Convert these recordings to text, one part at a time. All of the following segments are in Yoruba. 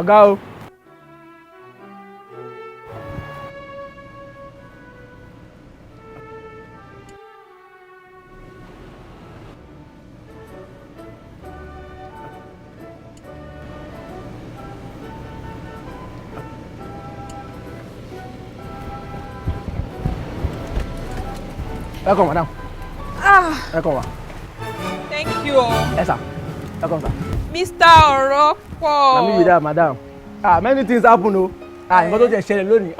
ọ̀gá o. Welcome, madam. Welcome. Thank you. Yes, sir. Welcome, sir. Mr. Oropo. Let me be there, madam. Many things happen, o. Nǹkan tó jẹ́ ṣẹlẹ̀ lónìí.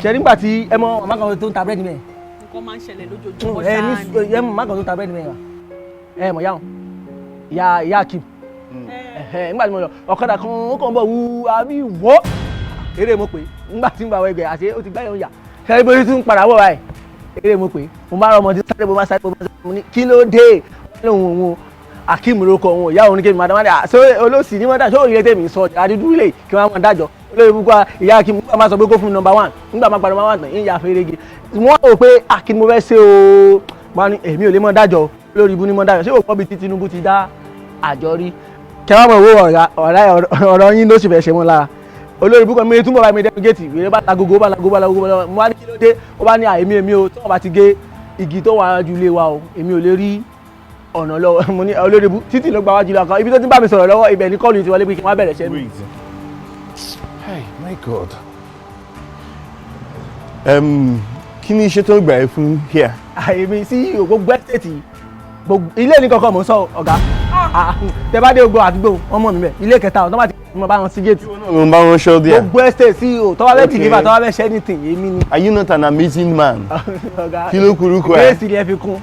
Ṣé nígbà tí ẹ mọ màmá kan tó ń ta búrẹ́dì mẹ́. Nǹkan máa ń ṣẹlẹ̀ lójoojúmọ́ ṣáà ni. Ẹ mọ màmá kan tó ń ta búrẹ́dì mẹ́ wa. Ẹ mọ̀ yáwọn. Ìyá Akim. Nígbà tí mo lọ, ọ̀kadà kan ó kàn bọ̀ wú àbí wọ́. Eré mo pè nígbà tí mo bá wọ ẹgbẹ́ àti ó ti gbáyọ̀ yà. Ṣé ibi tí ń padà wọ̀ báyìí? Eré mo pè mo bá rọ ọmọdé sáré mo bá sáré mo ní kí ló dé? Òun Akim ló kọ òun ìyá òun ní kí n máa dáná ṣé olóòsì ní wọ́n dá ṣé òun yẹ tèmi sọ àdídú lè kí wọ́n máa dájọ́ olóyè púpọ̀ ìyá Akim nígbà máa sọ pé kó fún mi number 1 nígbà máa gba number 1 tán ìyá fèrègé wọ́n rò pé Akim mo fẹ́ ṣe o máa ní èmi ò lè mọ dájọ́ lórí ibú ní mọ dájọ́ ṣé òun kọ́ bí tí Tinubu ti dá àjọ rí kẹwàá mọ̀ owó ọ̀rọ̀ yín ló sì fẹ́ ṣe mọ́ lára olórí púpọ̀ mi túnbọ̀ bá mi dẹ́nu géètì wèrè bá lagogo mo wá ní kí ló dé ó bá ní èmi o tí wọ́n bá ti gé igi tó wà ju ilé wa o èmi ò lè rí ọ̀nà lọ́wọ́ mo ní olórí ibú títì ló gba wájú lọ kan ibi tó ti bá mi sọ̀rọ̀ lọ́wọ́ ibẹ̀ ní kọ́ọ̀lù ti wọlé pé kí wọ́n bẹ̀rẹ̀ ṣẹ́ mi. Hey, my God. Kí ni iṣẹ́ tó ń gbà ẹ́ fún here? Èmi sí gbogbo ẹ́stéètì ilé ní kankan mò ń sọ ọ̀gá tẹ bá dé gbogbo àdúgbò wọn mọ̀ mi bẹ̀ ilé kẹta ọ̀tọ́ bá ti mọ̀ bá wọn sí géètì. Mo ń bá wọn ṣọ́ díẹ̀. Gbogbo ẹ́stéètì sí o tọ́wọ́ bẹ́ẹ̀ dìgbà tọ́wọ́ bẹ́ẹ̀ ṣẹ́ anything èmi ni. Are you not an amazing man? Kí ló kurúkọ ẹ? Grace ni ẹ fi kún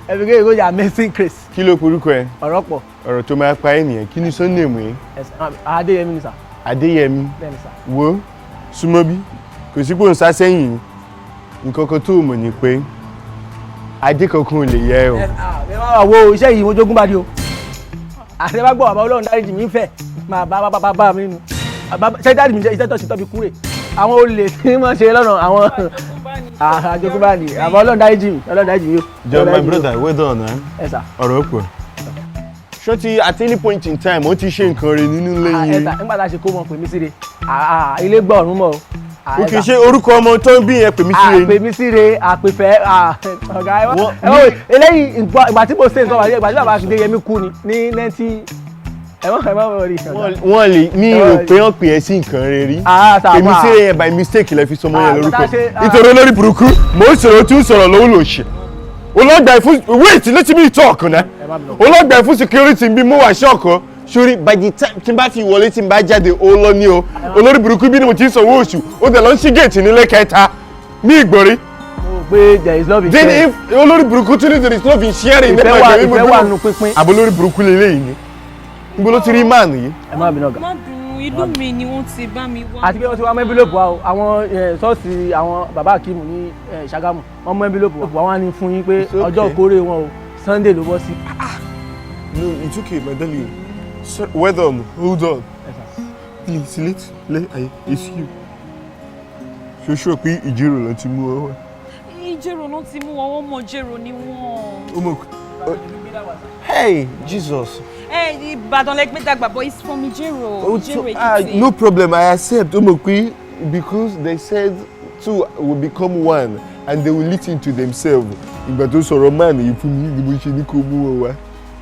ẹ fi kéde kó yà amazing Grace. Kí ló kurúkọ ẹ? Ọ̀rọ̀ pọ̀. Ọ̀rọ̀ tó máa pa ẹ́ nìyẹn kí ni surname yẹn? Adéyẹmí ni sà. Adéyẹmí. Bẹ́ẹ̀ni sà. Wo súnmọ́ bí kò sí pé òun sá sẹ́yìn nǹkan kan tó mọ̀ ní pé adé kankan ò lè yẹ o. Ẹ máa wo iṣẹ́ yìí mo jogún bá di o. Àti ẹ bá gbọ́ bàbá Ọlọ́run dáríjì mi ń fẹ́ máa bá mi nínú. Ṣé dáàdì mi jẹ́ iṣẹ́ tó ṣe tọ́bi kúrè? Àwọn olè tí wọ́n ṣe lọ́nà àwọn àjogúnbá ni àbá Ọlọ́run dáríjì mi yóò. John, my brother, well done. Ẹ sà. Ọ̀rọ̀ pọ̀. Ṣọ́tí at any point in time ó ti ṣe nǹkan rẹ̀ nínú ilé yín. Ẹ sà nígbà tá a ṣe kó mọ pè mí síre ilé gbọ́ ọ̀run mọ́ o. O kì í ṣe orúkọ ọmọ tó ń bí yẹn pè mí síre. Àpè mí síre àpèfẹ́ ọ̀gá ẹ wọ́n eléyìí ìgbà tí mo ṣe nǹkan wà ní ìgbà tí bàbá Adéyẹmí kú ni ní 90 ẹ̀wọ̀n rí. Wọ́n lè ní rò pé wọ́n pè é sí nǹkan rẹ̀ rí. Èmi síre yẹn by mistake lẹ fi sọmọ yẹn lórúkọ. Nítorí olórí burúkú mò ń sọ̀rọ̀ tí ń sọ̀rọ̀ lówó lò ṣe. Olóògbà ìfún wait let me talk náà. Olóògbà ìfún security bí mo wà ṣọ́ọ̀kan. Sori by the time tí n bá fi wọlé tí n bá jáde ó lọ ní o olórí burúkú bí ni mo ti ń sanwó oṣù ó dẹ̀ lọ ń ṣí géètì nílé kẹta ní ìgbòrí. mo gbé there is love in sharing. then if olórí burúkú tún ní there is love in sharing. ìfẹ́ wà nù pínpín. àbọ̀ olórí burúkú lélẹ́yìn ni níbo ló ti rí máàlù yìí. ẹ má bínú ọ̀gá. má dùn ìlú mi ni wọ́n ti bá mi wá. àti pé wọ́n ti wá mọ́ envelope wa o àwọn ṣọ́ọ̀ṣì àwọn bàbá Akim ní Ṣàgámù wọ́n mọ́ envelope wa wọ́n á ní fún yín pé ọjọ́ ìkórè wọn o Sunday ló bọ́ sí. no it's okay my darling. Sir, well done. Hold on. Please, it's you. Ṣoṣo pé ìjẹ́rò ló ti mú ọ wá. Ìjẹ́rò ló ti mú wọn mọ̀ jẹ́rò ni wọ́n. Hey, Jesus. Ìbàdàn lẹ́gbẹ́ dàgbà but it's from Ìjẹ́rò. No problem, I accept. Because they said two will become one and they will listen to themselves. Ìgbà tó sọ̀rọ̀ man yìí fún mi ni mo ṣe ní kó mú ọ wá.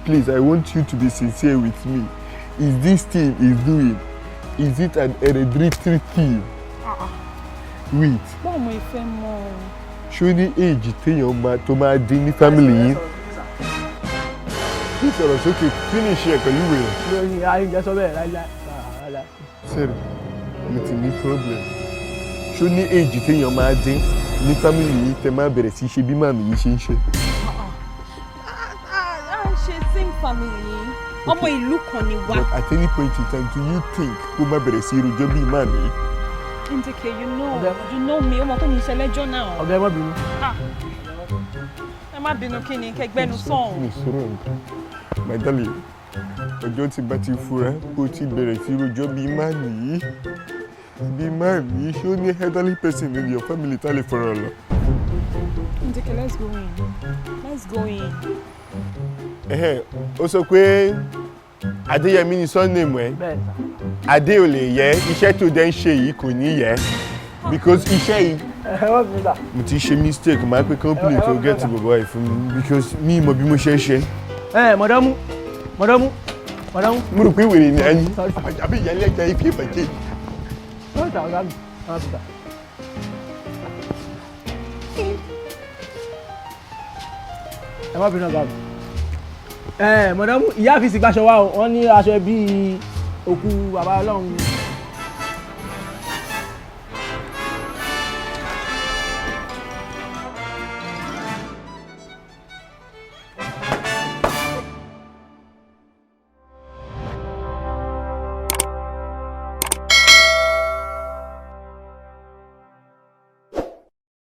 Please, I want you to be sincere with me. Is this thing he's doing, is it an hereditary thing? Wait. Báwo mo ìfẹ́ mọ̀? Ṣó ní age téèyàn tó máa dín ní family yín? Kí sọ̀rọ̀ sókè finish ẹ̀ pẹ̀lú ìwé rẹ̀. lórí ayélujára sọ bẹ́ẹ̀ láíláí. Sẹ́rẹ̀, mo ti ní problem. Ṣó ní age téèyàn máa dín ní family yín tẹ́ máa bẹ̀rẹ̀ sí ṣe bí màmí yìí ṣe ń ṣe? Same family. Ọmọ ìlú kan ni wá. But at any point in time, do you think kó má bẹ̀rẹ̀ sí irújọ́ bí màmí? Ndike, you know me. Ọmọ tó ní ìṣẹ̀lẹ̀ jọ náà. ọ̀gá ẹ má bínú. Ẹ má bínú kí ni kẹgbẹ́nu sàn. My darling, ọjọ́ tí bá ti fura kó ti bẹ̀rẹ̀ sí irújọ́ bí màmí. Bí màmí ṣó ní elderly person in your family tá lè fọ̀rọ̀ lọ. Ndike, let's go in. Ó sọ pé Adéyẹmí ni surname ẹ. Adé ò lè yẹ iṣẹ́ tó dẹ́ ń ṣe yìí kò ní yẹ because iṣẹ́ yìí mo ti ṣe mistake máa pé company tó get bọ̀bọ̀ ẹ̀ fún mi because mi mọ̀ bí mo ṣe ń ṣe. Mọ̀dọ́mú. Mo rò pé wèrè ni ẹni àbí ìyá ilé ẹja ife ìbàjẹ́. Ẹ má bínú ọ̀gá mi. Mọ̀dọ́mú ìyá àfíìsì gbàṣọ wa o, wọ́n ní aṣọ bíi òkú bàbá ọlọ́run.